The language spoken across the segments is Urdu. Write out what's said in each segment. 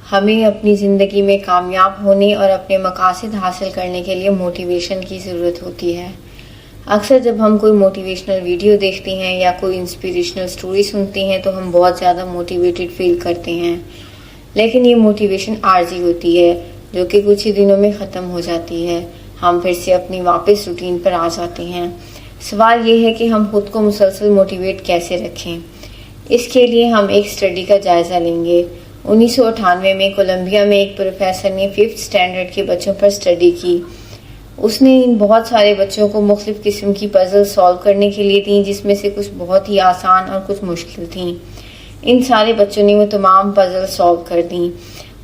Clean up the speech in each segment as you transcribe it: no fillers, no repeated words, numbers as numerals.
ہمیں اپنی زندگی میں کامیاب ہونے اور اپنے مقاصد حاصل کرنے کے لیے موٹیویشن کی ضرورت ہوتی ہے۔ اکثر جب ہم کوئی موٹیویشنل ویڈیو دیکھتے ہیں یا کوئی انسپیریشنل سٹوری سنتے ہیں تو ہم بہت زیادہ موٹیویٹڈ فیل کرتے ہیں، لیکن یہ موٹیویشن عارضی ہوتی ہے جو کہ کچھ ہی دنوں میں ختم ہو جاتی ہے۔ ہم پھر سے اپنی واپس روٹین پر آ جاتے ہیں۔ سوال یہ ہے کہ ہم خود کو مسلسل موٹیویٹ کیسے رکھیں۔ اس کے لیے ہم ایک اسٹڈی کا جائزہ لیں گے۔ 1998 میں کولمبیا میں ایک پروفیسر نے 5th اسٹینڈرڈ کے بچوں پر اسٹڈی کی۔ اس نے ان بہت سارے بچوں کو مختلف قسم کی پزل سالو کرنے کے لیے دیں، جس میں سے کچھ بہت ہی آسان اور کچھ مشکل تھیں۔ ان سارے بچوں نے وہ تمام پزل سالو کر دیں۔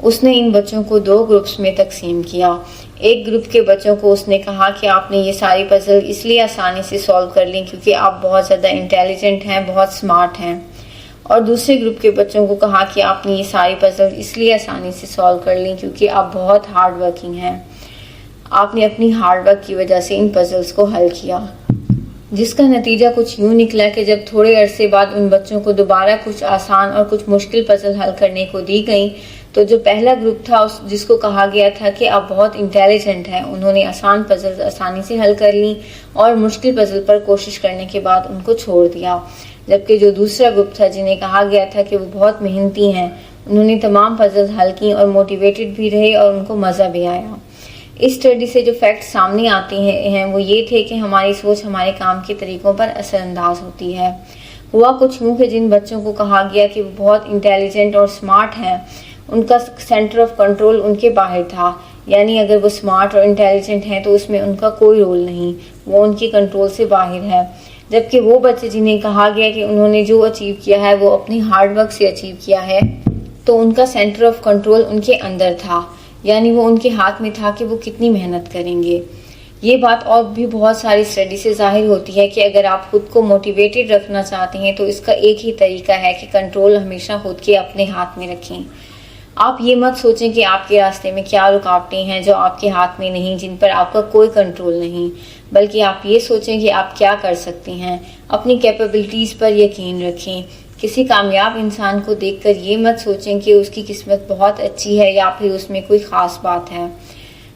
اس نے ان بچوں کو 2 گروپس میں تقسیم کیا۔ ایک گروپ کے بچوں کو اس نے کہا کہ آپ نے یہ ساری پزل اس لیے آسانی سے سالو کر لیں کیونکہ آپ بہت زیادہ انٹیلیجنٹ ہیں، بہت سمارٹ ہیں، اور دوسرے گروپ کے بچوں کو کہا کہ آپ نے یہ ساری پزل اس لیے آسانی سے سالو کر لیں کیونکہ آپ بہت ہارڈ ورکنگ ہیں، آپ نے اپنی ہارڈ ورک کی وجہ سے ان پزلز کو حل کیا۔ جس کا نتیجہ کچھ یوں نکلا کہ جب تھوڑے عرصے بعد ان بچوں کو دوبارہ کچھ آسان اور کچھ مشکل پزل حل کرنے کو دی گئیں تو جو پہلا گروپ تھا جس کو کہا گیا تھا کہ آپ بہت انٹیلیجنٹ ہیں، انہوں نے آسان پزل آسانی سے حل کر لیں اور مشکل پزل پر کوشش کرنے کے بعد ان کو چھوڑ دیا، جبکہ جو دوسرا گروپ تھا جنہیں کہا گیا تھا کہ وہ بہت محنتی ہیں، انہوں نے تمام پزل حل کی اور موٹیویٹڈ بھی رہے اور ان کو مزہ بھی آیا۔ اس اسٹڈی سے جو فیکٹ سامنے آتے ہیں وہ یہ تھے کہ ہماری سوچ ہمارے کام کے طریقوں پر اثر انداز ہوتی ہے۔ ہوا کچھ یوں کہ جن بچوں کو کہا گیا کہ وہ بہت انٹیلیجنٹ اور سمارٹ ہیں، ان کا سینٹر آف کنٹرول ان کے باہر تھا، یعنی اگر وہ سمارٹ اور انٹیلیجنٹ ہیں تو اس میں ان کا کوئی رول نہیں، وہ ان کی کنٹرول سے باہر ہے، جبکہ وہ بچے جنہیں کہا گیا کہ انہوں نے جو اچیو کیا ہے وہ اپنی ہارڈ ورک سے اچیو کیا ہے تو ان کا سینٹر آف کنٹرول ان کے اندر تھا، یعنی وہ ان کے ہاتھ میں تھا کہ وہ کتنی محنت کریں گے۔ یہ بات اور بھی بہت ساری اسٹڈی سے ظاہر ہوتی ہے کہ اگر آپ خود کو موٹیویٹڈ رکھنا چاہتے ہیں تو اس کا ایک ہی طریقہ ہے کہ کنٹرول ہمیشہ خود کے اپنے ہاتھ میں رکھیں۔ آپ یہ مت سوچیں کہ آپ کے راستے میں کیا رکاوٹیں ہیں جو آپ کے ہاتھ میں نہیں، جن پر آپ کا کوئی کنٹرول نہیں، بلکہ آپ یہ سوچیں کہ آپ کیا کر سکتے ہیں۔ اپنی کیپیبلٹیز پر یقین رکھیں۔ کسی کامیاب انسان کو دیکھ کر یہ مت سوچیں کہ اس کی قسمت بہت اچھی ہے یا پھر اس میں کوئی خاص بات ہے،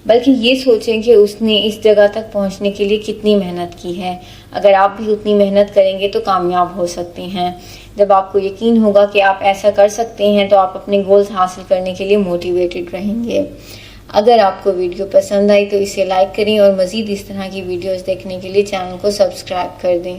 بلکہ یہ سوچیں کہ اس نے اس جگہ تک پہنچنے کے لیے کتنی محنت کی ہے۔ اگر آپ بھی اتنی محنت کریں گے تو کامیاب ہو سکتے ہیں۔ جب آپ کو یقین ہوگا کہ آپ ایسا کر سکتے ہیں تو آپ اپنے گولز حاصل کرنے کے لیے موٹیویٹڈ رہیں گے۔ اگر آپ کو ویڈیو پسند آئی تو اسے لائک کریں اور مزید اس طرح کی ویڈیوز دیکھنے کے لیے چینل کو سبسکرائب کر دیں۔